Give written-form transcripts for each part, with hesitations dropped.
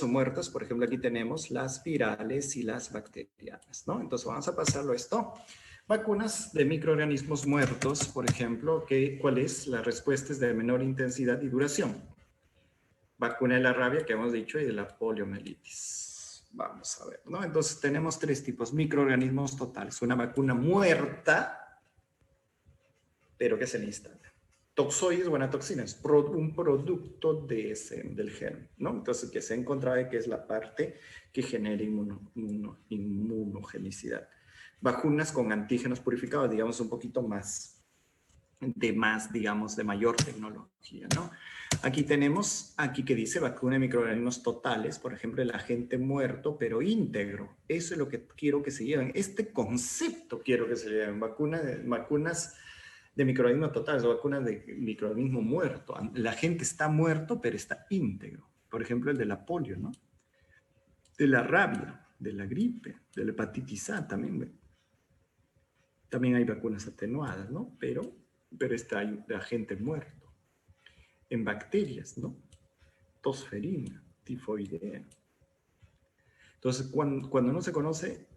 o muertas, por ejemplo, aquí tenemos las virales y las bacterianas, ¿no? Entonces vamos a pasarlo a esto. Vacunas de microorganismos muertos, por ejemplo, ¿cuál es? La respuesta es de menor intensidad y duración. Vacuna de la rabia, que hemos dicho, y de la poliomielitis. Vamos a ver, ¿no? Entonces tenemos tres tipos, microorganismos totales. Una vacuna muerta, pero que se le instala. Toxoides o anatoxinas, un producto del germen, ¿no? Entonces, que se ha encontrado que es la parte que genera inmunogenicidad. Vacunas con antígenos purificados, digamos, un poquito más, digamos, de mayor tecnología, ¿no? Aquí tenemos, aquí que dice vacuna de microorganismos totales, por ejemplo, el agente muerto, pero íntegro. Eso es lo que quiero que se lleven. Este concepto quiero que se lleven. Vacunas de microorganismos totales o vacunas de microorganismo muerto. La gente está muerto, pero está íntegro. Por ejemplo, el de la polio, ¿no? De la rabia, de la gripe, de la hepatitis A también. También hay vacunas atenuadas, ¿no? Pero está el agente muerto. En bacterias, ¿no? Tosferina, tifoidea. Entonces, cuando no se conoce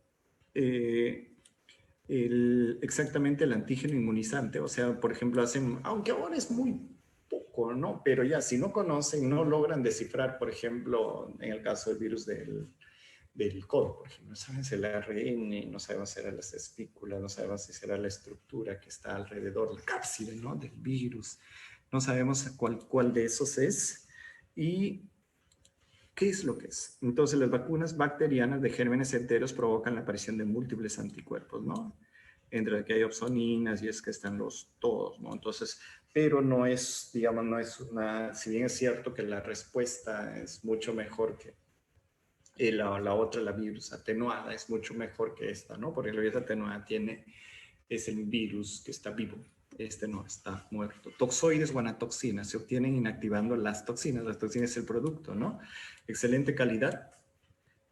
exactamente el antígeno inmunizante, o sea, por ejemplo, aunque ahora es muy poco, ¿no? Pero ya, si no conocen, no logran descifrar, por ejemplo, en el caso del virus del COVID, por ejemplo, no saben si el ARN, no sabemos si será las espículas, no sabemos si será la estructura que está alrededor, la cápside, ¿no? Del virus, no sabemos cuál de esos es y ¿qué es lo que es? Entonces, las vacunas bacterianas de gérmenes enteros provocan la aparición de múltiples anticuerpos, ¿no? Entre las que hay opsoninas y es que están todos, ¿no? Entonces, pero no es, digamos, no es si bien es cierto que la respuesta es mucho mejor que la otra, la virus atenuada, es mucho mejor que esta, ¿no? Porque la virus atenuada es el virus que está vivo. Este no, está muerto. Toxoides o anatoxinas se obtienen inactivando las toxinas. Las toxinas es el producto, ¿no? Excelente calidad.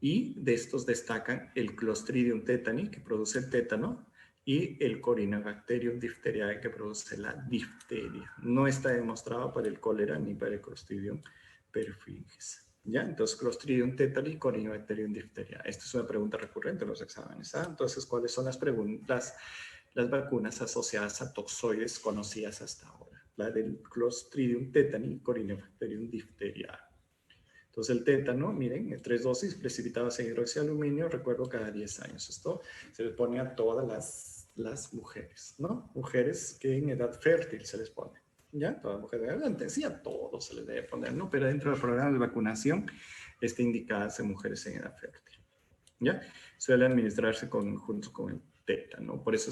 Y de estos destacan el Clostridium tetani, que produce el tétano, y el Corynebacterium diphtheriae, que produce la difteria. No está demostrado para el cólera ni para el Clostridium perfringens. ¿Ya? Entonces, Clostridium tetani, Corynebacterium diphtheriae. Esta es una pregunta recurrente en los exámenes. ¿Ah? Entonces, ¿cuáles son las preguntas? Las vacunas asociadas a toxoides conocidas hasta ahora. La del Clostridium tetani, Corynebacterium diphtheriae. Entonces el tétano, miren, 3 dosis precipitadas en hidroxialuminio, recuerdo cada 10 años. Esto se les pone a todas las mujeres, ¿no? Mujeres que en edad fértil se les pone. ¿Ya? Todas las mujeres adelante, sí, a todos se les debe poner, ¿no? Pero dentro del programa de vacunación está indicadas en mujeres en edad fértil. ¿Ya? Suele administrarse junto con el tétano. Por eso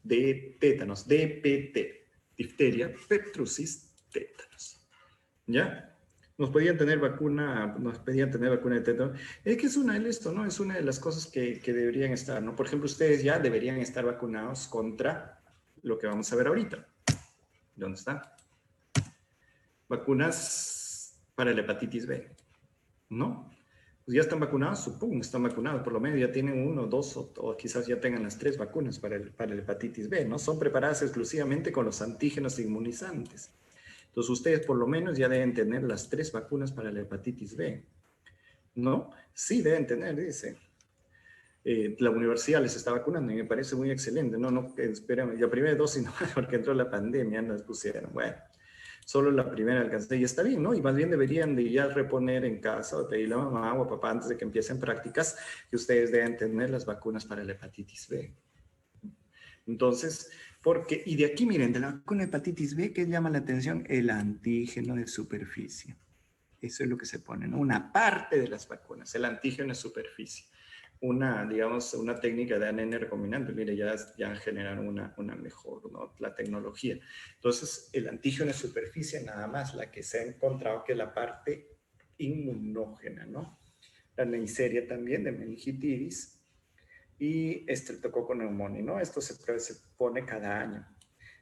de tétanos, DPT, difteria, pertussis, tétanos. ¿Ya? Nos pedían tener vacuna de tétano. Es que es esto, ¿no? Es una de las cosas que deberían estar, ¿no? Por ejemplo, ustedes ya deberían estar vacunados contra lo que vamos a ver ahorita. ¿Dónde está? Vacunas para la hepatitis B, ¿no? Pues ya están vacunados, supongo, están vacunados, por lo menos ya tienen 1, 2 o quizás ya tengan las 3 vacunas para la hepatitis B, ¿no? Son preparadas exclusivamente con los antígenos inmunizantes. Entonces, ustedes por lo menos ya deben tener las 3 vacunas para la hepatitis B, ¿no? Sí, deben tener, dice. La universidad les está vacunando y me parece muy excelente. No, espérame, la primera dosis no, porque entró la pandemia, nos pusieron. Bueno, solo la primera alcancé y está bien, ¿no? Y más bien deberían de ya reponer en casa o pedirle a mamá o a papá antes de que empiecen prácticas que ustedes deben tener las vacunas para la hepatitis B. Entonces, y de aquí, miren, de la vacuna de hepatitis B, ¿qué llama la atención? El antígeno de superficie. Eso es lo que se pone, ¿no? Una parte de las vacunas, el antígeno de superficie. Digamos, una técnica de ADN recombinante, mire, ya generaron una mejor, ¿no? La tecnología. Entonces, el antígeno de superficie, nada más, la que se ha encontrado que es la parte inmunógena, ¿no? La Neisseria también, de meningitis, y estreptococo pneumoniae, ¿no? Esto se pone cada año,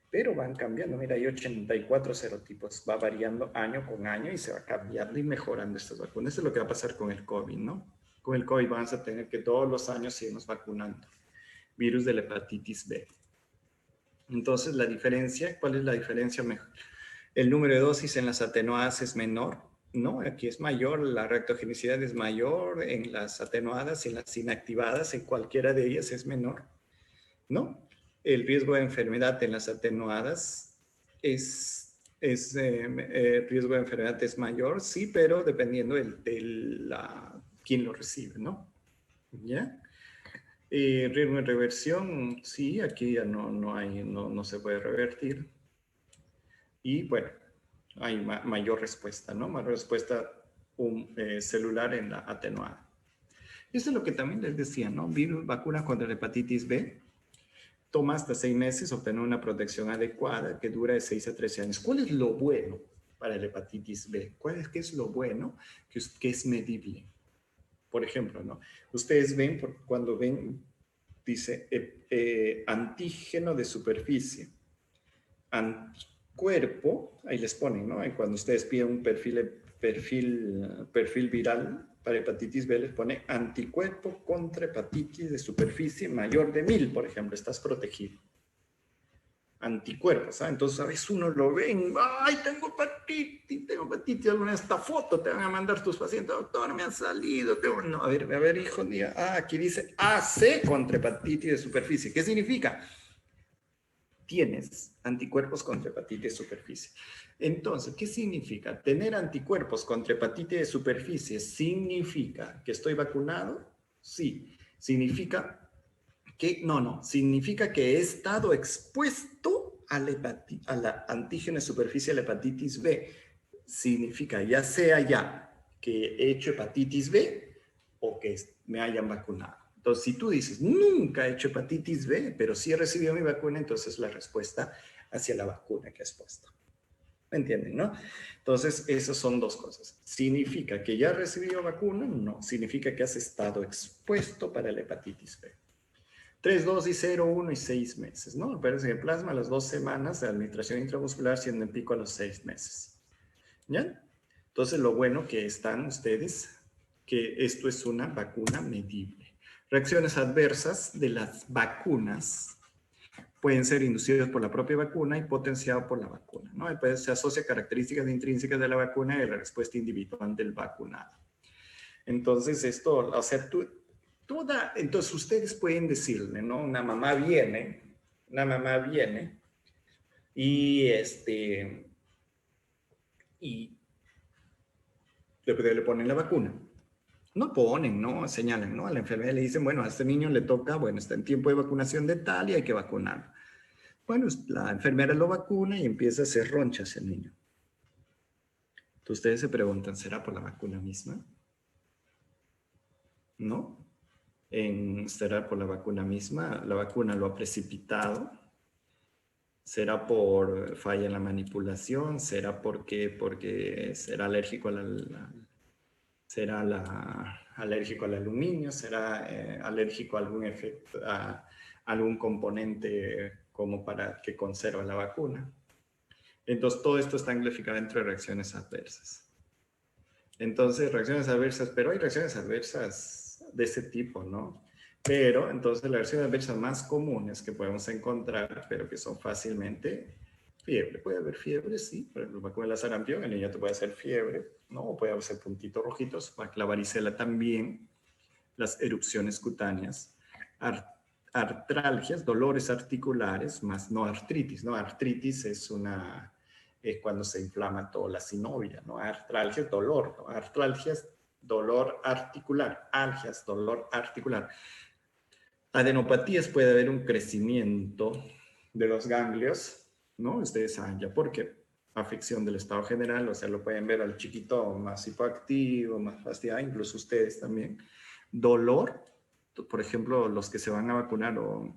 pero van cambiando. Mira, hay 84 serotipos, va variando año con año y se va cambiando y mejorando estas vacunas. Eso es lo que va a pasar con el COVID, ¿no? Con el COVID vamos a tener que todos los años seguirnos vacunando. Virus de la hepatitis B. Entonces, la diferencia, ¿cuál es la diferencia mejor? El número de dosis en las atenuadas es menor, ¿no? Aquí es mayor, la reactogenicidad es mayor en las atenuadas y en las inactivadas, en cualquiera de ellas es menor, ¿no? El riesgo de enfermedad en las atenuadas el riesgo de enfermedad es mayor, sí, pero dependiendo quién lo recibe, ¿no? ¿Ya? Riesgo de reversión, sí, aquí ya no se puede revertir. Y bueno, hay mayor respuesta, ¿no? Mayor respuesta celular en la atenuada. Eso es lo que también les decía, ¿no? Virus, vacuna contra la hepatitis B, toma hasta 6 meses obtener una protección adecuada que dura de 6 a 13 años. ¿Cuál es lo bueno para la hepatitis B? ¿Qué es lo bueno? Que es medible. Por ejemplo, ¿no? Ustedes ven, cuando ven, dice antígeno de superficie, anticuerpo, ahí les ponen, ¿no? Y cuando ustedes piden un perfil viral para hepatitis B, les pone anticuerpo contra hepatitis de superficie mayor de 1000, por ejemplo, estás protegido. Anticuerpos, ¿sabes? Entonces a veces uno lo ven, ay, tengo hepatitis, alguna de esta foto te van a mandar tus pacientes, doctor, me han salido, no, a ver, hijo, aquí dice AC contra hepatitis de superficie. ¿Qué significa? Tienes anticuerpos contra hepatitis de superficie. Entonces, ¿qué significa? Tener anticuerpos contra hepatitis de superficie significa que estoy vacunado, sí. Significa que, significa que he estado expuesto a la antígeno de superficie de la hepatitis B. Significa ya sea ya que he hecho hepatitis B o que me hayan vacunado. Entonces, si tú dices, nunca he hecho hepatitis B, pero sí he recibido mi vacuna, entonces la respuesta hacia la vacuna que has puesto. ¿Me entienden, no? Entonces, esas son dos cosas. ¿Significa que ya has recibido vacuna? No. Significa que has estado expuesto para la hepatitis B. 3 dosis, 0, 1 y 6 meses, ¿no? Parece que plasma a las 2 semanas de administración intramuscular, siendo en pico a los 6 meses. ¿Ya? Entonces, lo bueno que están ustedes, que esto es una vacuna medible. Reacciones adversas de las vacunas pueden ser inducidas por la propia vacuna y potenciadas por la vacuna, ¿no? Después se asocia características intrínsecas de la vacuna y la respuesta individual del vacunado. Entonces, esto, o sea, entonces ustedes pueden decirle, ¿no? Una mamá viene y y le ponen la vacuna. No ponen, ¿no? Señalan, ¿no? A la enfermera le dicen, bueno, a este niño le toca, bueno, está en tiempo de vacunación de tal y hay que vacunarlo. Bueno, la enfermera lo vacuna y empieza a hacer ronchas el niño. Entonces ustedes se preguntan, ¿será por la vacuna misma? ¿No? ¿Será por la vacuna misma? ¿La vacuna lo ha precipitado? ¿Será por falla en la manipulación? ¿Será porque será alérgico alérgico al aluminio? ¿Será alérgico a algún efecto, a algún componente como para que conserva la vacuna? Entonces, todo esto está clasificado dentro de reacciones adversas. Entonces, reacciones adversas, pero hay reacciones adversas de ese tipo, ¿no? Pero, entonces, las reacciones adversas más comunes que podemos encontrar, pero que son fácilmente fiebre. Puede haber fiebre, sí. Por ejemplo, vacuna de la sarampión, el niño te puede hacer fiebre, ¿no? O puede hacer puntitos rojitos. La varicela también. Las erupciones cutáneas. Artralgias, dolores articulares, más no artritis, ¿no? Artritis es cuando se inflama toda la sinovia, ¿no? Artralgias, dolor, ¿no? Artralgias, dolor articular. Algias, dolor articular. Adenopatías, puede haber un crecimiento de los ganglios, ¿no? Ustedes saben ya por qué. Afección del estado general, o sea, lo pueden ver al chiquito más hipoactivo, más fastidiado, incluso ustedes también. Dolor, por ejemplo, los que se van a vacunar o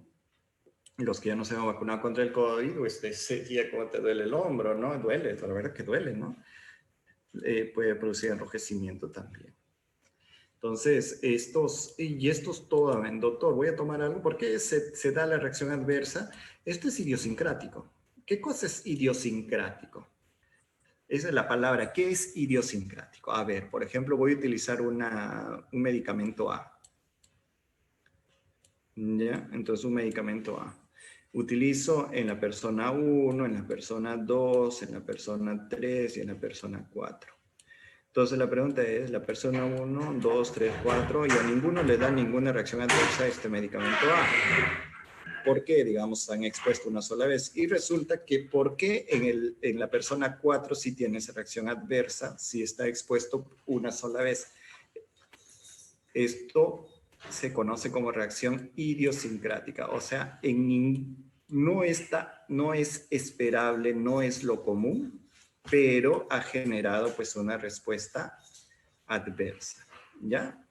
los que ya no se han vacunado contra el COVID, ese día como te duele el hombro, ¿no? Duele, la verdad que duele, ¿no? Puede producir enrojecimiento también. Entonces, estos todo, doctor, voy a tomar algo, ¿por qué se da la reacción adversa? Esto es idiosincrático. ¿Qué cosa es idiosincrático? Esa es la palabra. ¿Qué es idiosincrático? A ver, por ejemplo, voy a utilizar un medicamento A. ¿Ya? Entonces, un medicamento A. Utilizo en la persona 1, en la persona 2, en la persona 3 y en la persona 4. Entonces la pregunta es, la persona 1, 2, 3, 4, y a ninguno le da ninguna reacción adversa a este medicamento A. ¿Por qué, digamos, han expuesto una sola vez? Y resulta que ¿por qué en la persona 4 sí tiene esa reacción adversa si está expuesto una sola vez? Esto se conoce como reacción idiosincrática, o sea, no es esperable, no es lo común, pero ha generado pues una respuesta adversa, ¿ya?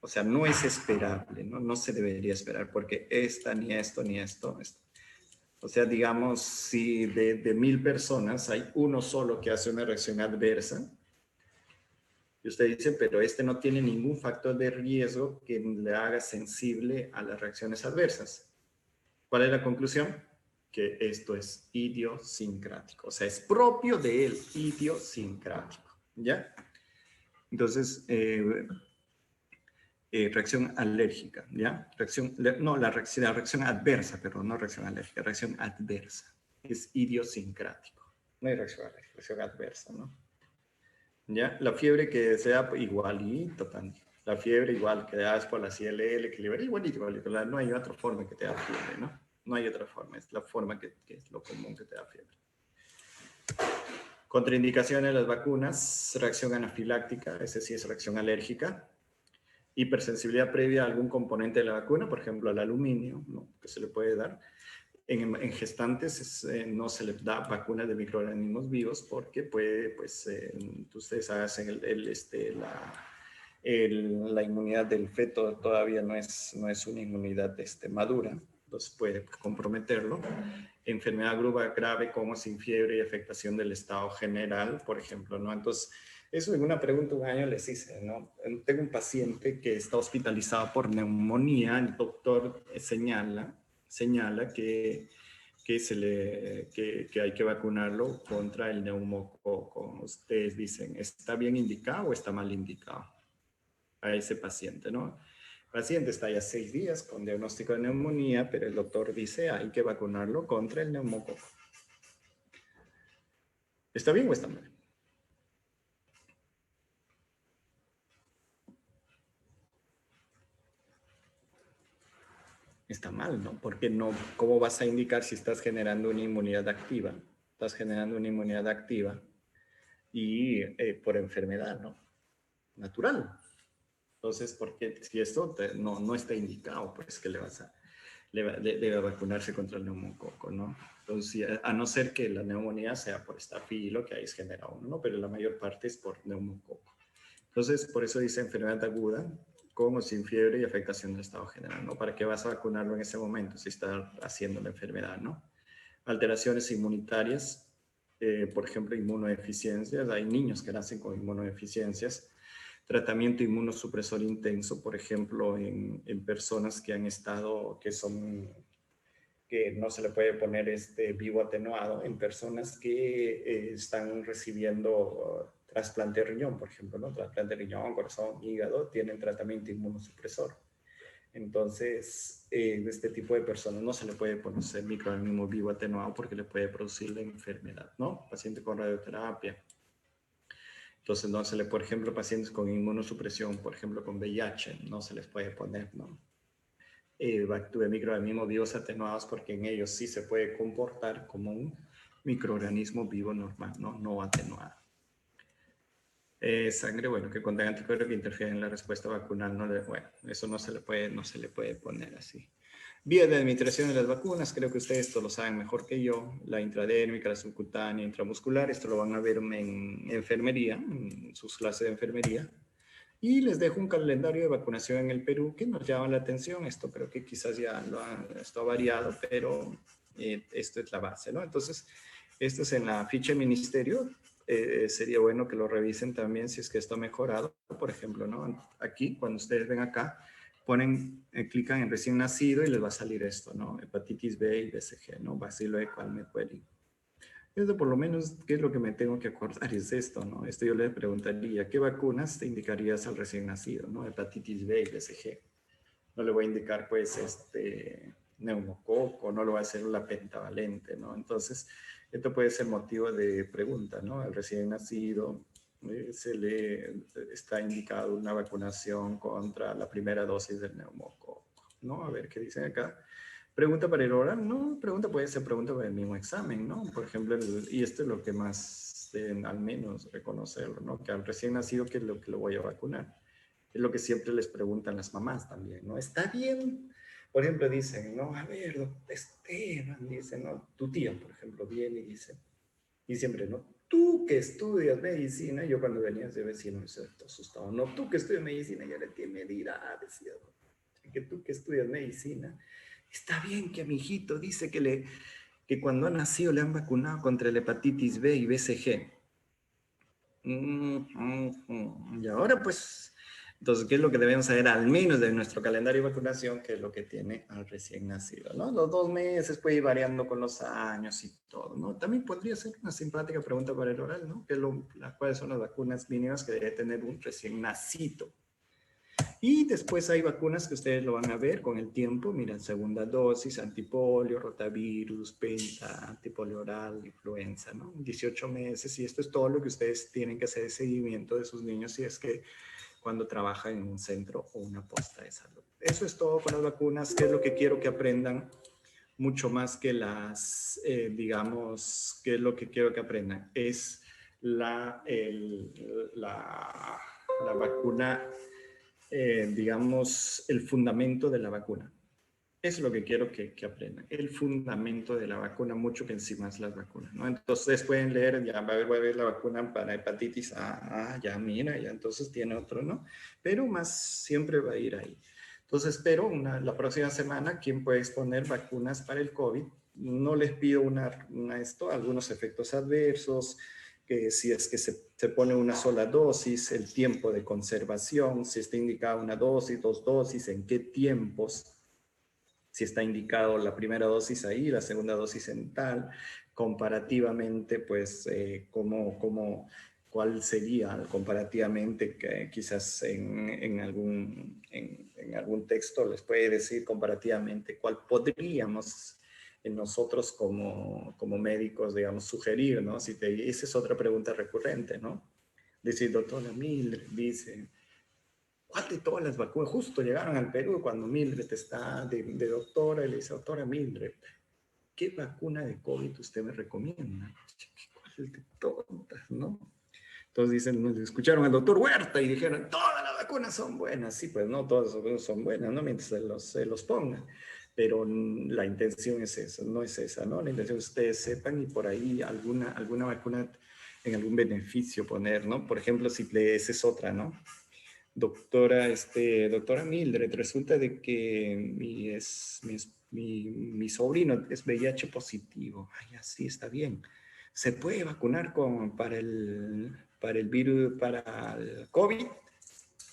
O sea, no es esperable, ¿no? No se debería esperar porque ni esto, ni esto. O sea, digamos, si de 1000 personas hay uno solo que hace una reacción adversa, y usted dice, pero este no tiene ningún factor de riesgo que le haga sensible a las reacciones adversas. ¿Cuál es la conclusión? Que esto es idiosincrático, o sea, es propio de él, idiosincrático, ¿ya? Entonces, reacción alérgica, ¿ya? La reacción adversa, perdón, no reacción alérgica, reacción adversa. Es idiosincrático. No hay reacción alérgica, reacción adversa, ¿no? ¿Ya? La fiebre que sea igualito también. La fiebre igual que das por la CLL, que libera igualito. No hay otra forma que te da fiebre, ¿no? No hay otra forma, es la forma que es lo común que te da fiebre. Contraindicaciones de las vacunas, reacción anafiláctica, ese sí es reacción alérgica. Hipersensibilidad previa a algún componente de la vacuna, por ejemplo al aluminio, ¿no? Que se le puede dar. En gestantes no se les da vacuna de microorganismos vivos porque puede, pues, ustedes hacen la inmunidad del feto todavía no es una inmunidad madura, entonces puede pues, comprometerlo. Enfermedad grave como sin fiebre y afectación del estado general, por ejemplo, ¿no? Entonces, eso en una pregunta un año les hice, ¿no? Tengo un paciente que está hospitalizado por neumonía, el doctor señala que hay que vacunarlo contra el neumococo. Ustedes dicen, ¿está bien indicado o está mal indicado a ese paciente, no? El paciente está ya 6 días con diagnóstico de neumonía, pero el doctor dice, hay que vacunarlo contra el neumococo. ¿Está bien o está mal? Está mal, ¿no? Porque no, ¿cómo vas a indicar si estás generando una inmunidad activa? Estás generando una inmunidad activa y por enfermedad, ¿no? Natural. Entonces, porque si esto no está indicado, pues que debe vacunarse contra el neumococo, ¿no? Entonces, a no ser que la neumonía sea por estafilo, que ahí se genera uno, ¿no? Pero la mayor parte es por neumococo. Entonces, por eso dice enfermedad aguda, con o sin fiebre y afectación del estado general, ¿no? ¿Para qué vas a vacunarlo en ese momento si está haciendo la enfermedad, ¿no? Alteraciones inmunitarias, por ejemplo, inmunodeficiencias. Hay niños que nacen con inmunodeficiencias. Tratamiento inmunosupresor intenso, por ejemplo, en personas que han estado, que no se le puede poner vivo atenuado, en personas que están recibiendo trasplante de riñón, por ejemplo, ¿no? Trasplante de riñón, corazón, hígado, tienen tratamiento inmunosupresor. Entonces, este tipo de personas no se le puede poner microorganismo vivo atenuado porque le puede producir la enfermedad, ¿no? Paciente con radioterapia. Entonces, no se le, por ejemplo, pacientes con inmunosupresión, por ejemplo, con VIH, no se les puede poner, ¿no? Microorganismos vivos atenuados porque en ellos sí se puede comportar como un microorganismo vivo normal, no atenuado. Sangre, bueno, que contenga anticuerpos que interfieren en la respuesta vacunal, bueno, eso no se le puede poner así. Vía de administración de las vacunas, creo que ustedes esto lo saben mejor que yo, la intradérmica, la subcutánea, intramuscular, esto lo van a ver en enfermería, en sus clases de enfermería. Y les dejo un calendario de vacunación en el Perú que nos llama la atención. Esto creo que quizás ya esto ha variado, pero esto es la base, ¿no? Entonces, esto es en la ficha de ministerio. Sería bueno que lo revisen también si es que esto ha mejorado. Por ejemplo, ¿no? Aquí, cuando ustedes ven acá, clican en recién nacido y les va a salir esto, ¿no? Hepatitis B y BCG, ¿no? Bacilo de Qualmecqueli. Esto por lo menos, ¿qué es lo que me tengo que acordar? Es esto, ¿no? Esto yo le preguntaría, ¿qué vacunas te indicarías al recién nacido, ¿no? Hepatitis B y BCG. No le voy a indicar, pues, neumococo, no lo va a hacer la pentavalente, ¿no? Entonces, esto puede ser motivo de pregunta, ¿no? Al recién nacido, se le está indicado una vacunación contra la primera dosis del neumococo, ¿no? A ver qué dicen acá. Pregunta para el oral, ¿no? Pregunta puede ser pregunta para el mismo examen, ¿no? Por ejemplo, y esto es lo que más deben al menos reconocerlo, ¿no? Que al recién nacido, ¿qué es lo que lo voy a vacunar? Es lo que siempre les preguntan las mamás también, ¿no? ¿Está bien? Por ejemplo, dicen, no, a ver, Esteban, dice, ¿no? Tu tía, por ejemplo, viene y dice, y siempre, ¿no? Tú que estudias medicina, yo cuando venía de vecino me asustaba, no, tú que estudias medicina, ya le me dirá, decía, que tú que estudias medicina, está bien que a mi hijito dice que cuando ha nacido le han vacunado contra la hepatitis B y BCG. Y ahora pues, entonces, ¿qué es lo que debemos saber al menos de nuestro calendario de vacunación? ¿Qué es lo que tiene al recién nacido, ¿no? Los 2 meses puede ir variando con los años y todo, ¿no? También podría ser una simpática pregunta para el oral, ¿no? ¿Cuáles son las vacunas mínimas que debe tener un recién nacido? Y después hay vacunas que ustedes lo van a ver con el tiempo. Miren, segunda dosis, antipolio, rotavirus, penta, antipolio oral, influenza, ¿no? 18 meses. Y esto es todo lo que ustedes tienen que hacer de seguimiento de sus niños si es que cuando trabajan en un centro o una posta de salud. Eso es todo con las vacunas. ¿Qué es lo que quiero que aprendan? Mucho más que digamos, ¿qué es lo que quiero que aprendan? Es la vacuna, digamos, el fundamento de la vacuna. Eso es lo que quiero que aprendan. El fundamento de la vacuna, mucho que encima es las vacunas, ¿no? Entonces pueden leer, ya va a haber la vacuna para hepatitis A, ya mira, ya entonces tiene otro, ¿no? Pero más siempre va a ir ahí. Entonces espero la próxima semana, ¿quién puede exponer vacunas para el COVID? No les pido algunos efectos adversos, que si es que se pone una sola dosis, el tiempo de conservación, si está indicada una dosis, 2 dosis, en qué tiempos, si está indicado la primera dosis ahí, la segunda dosis en tal, comparativamente, pues, cuál sería comparativamente, que quizás en algún texto les puede decir comparativamente cuál podríamos nosotros como médicos, digamos, sugerir, ¿no? Esa es otra pregunta recurrente, ¿no? Decir, doctora Miller, dice, ¿cuál de todas las vacunas? Justo llegaron al Perú cuando Mildred está de doctora y le dice, doctora Mildred, ¿qué vacuna de COVID usted me recomienda? ¿Cuál de todas, no? Entonces dicen, escucharon al doctor Huerta y dijeron, todas las vacunas son buenas. Sí, pues no, todas las vacunas son buenas, ¿no? Mientras se los pongan. Pero la intención es esa, no es esa, ¿no? La intención es que ustedes sepan y por ahí alguna vacuna en algún beneficio poner, ¿no? Por ejemplo, si esa es otra, ¿no? Doctora Mildred, resulta de que mi sobrino es VIH positivo. Ay, así está bien. ¿Se puede vacunar para el virus, para el COVID?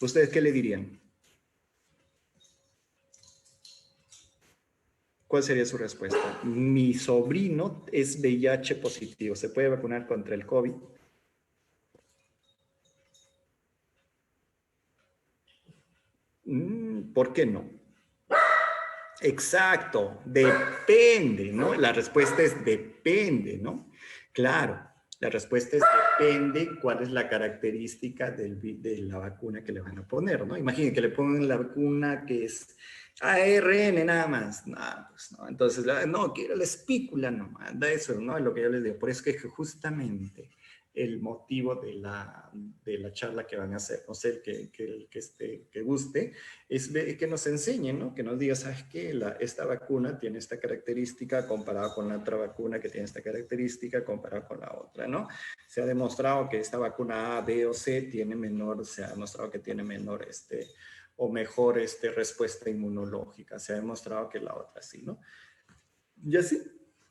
¿Ustedes qué le dirían? ¿Cuál sería su respuesta? Mi sobrino es VIH positivo. ¿Se puede vacunar contra el COVID? ¿Por qué no? Exacto, depende, ¿no? La respuesta es depende, ¿no? Claro, la respuesta es depende cuál es la característica de la vacuna que le van a poner, ¿no? Imaginen que le pongan la vacuna que es ARN nada más. No, pues no. Entonces, no, quiero la espícula nomás, da eso, ¿no? Es lo que yo les digo. Por eso es que justamente el motivo de la charla que van a hacer, no sé, que guste, es que nos enseñen, ¿no? Que nos diga, ¿sabes qué? Esta vacuna tiene esta característica comparada con la otra vacuna que tiene esta característica comparada con la otra, ¿no? Se ha demostrado que esta vacuna A, B o C se ha demostrado que tiene menor o mejor respuesta inmunológica. Se ha demostrado que la otra sí, ¿no? Y así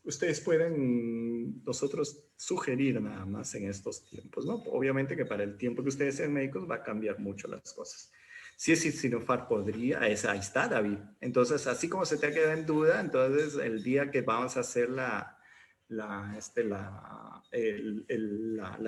ustedes pueden nosotros sugerir nada más en estos tiempos, ¿no? Obviamente que para el tiempo que ustedes sean médicos va a cambiar mucho las cosas. Si es Sinopharm podría, ahí está David. Entonces, así como se te ha quedado en duda, entonces el día que vamos a hacer la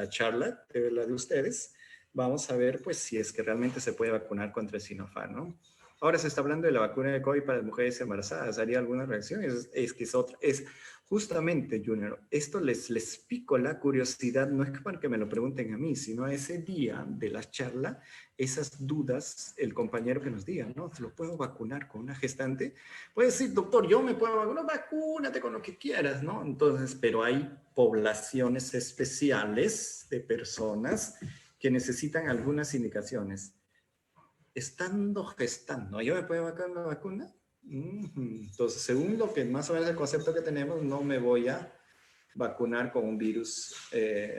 charla, la de ustedes, vamos a ver pues si es que realmente se puede vacunar contra el Sinopharm, ¿no? Ahora se está hablando de la vacuna de COVID para las mujeres embarazadas. ¿Haría alguna reacción? Es que es otra. Es justamente, Junior, esto les pico la curiosidad, no es para que me lo pregunten a mí, sino a ese día de la charla, esas dudas, el compañero que nos diga, ¿no? ¿Se lo puedo vacunar con una gestante? Puede decir, doctor, yo me puedo vacunar, vacúnate con lo que quieras, ¿no? Entonces, pero hay poblaciones especiales de personas que necesitan algunas indicaciones. Estando gestando, ¿yo me puedo vacunar la vacuna? Entonces, según lo que más o menos el concepto que tenemos, no me voy a vacunar con un virus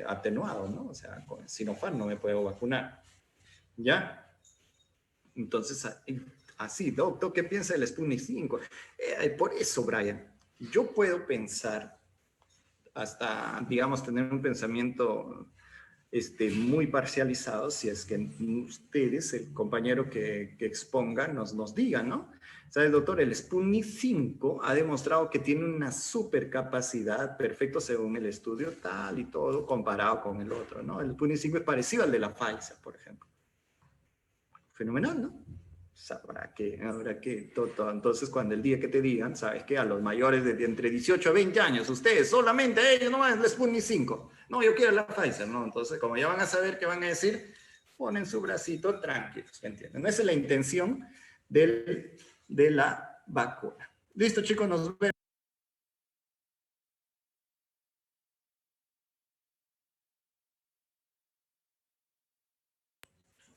atenuado, ¿no? O sea, con el Sinopharm no me puedo vacunar. ¿Ya? Entonces, así, doctor, ¿qué piensa del Sputnik 5? Por eso, Brian, yo puedo pensar hasta, digamos, tener un pensamiento muy parcializado, si es que ustedes, el compañero que exponga, nos diga, ¿no? ¿Sabes, doctor? El Sputnik 5 ha demostrado que tiene una super capacidad, perfecto según el estudio, tal y todo, comparado con el otro, ¿no? El Sputnik 5 es parecido al de la Pfizer, por ejemplo. Fenomenal, ¿no? Habrá que, todo. Entonces, cuando el día que te digan, ¿sabes qué? A los mayores de entre 18 a 20 años, ustedes, solamente ellos, no van el Sputnik 5. No, yo quiero la Pfizer, ¿no? Entonces, como ya van a saber qué van a decir, ponen su bracito tranquilos, ¿me entienden? Esa es la intención de la vacuna. Listo, chicos, nos vemos.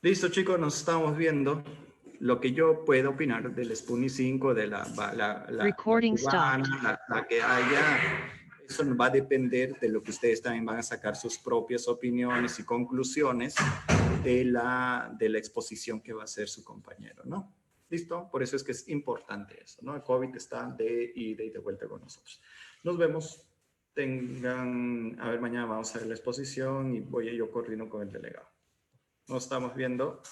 Listo, chicos, nos estamos viendo. Lo que yo puedo opinar del Sputnik 5, de la cubana, la que haya, eso va a depender de lo que ustedes también van a sacar sus propias opiniones y conclusiones de la exposición que va a hacer su compañero, ¿no? ¿Listo? Por eso es que es importante eso, ¿no? El COVID está de ida y de vuelta con nosotros. Nos vemos. Tengan, a ver, mañana vamos a ver la exposición y voy a yo coordino con el delegado. Nos estamos viendo.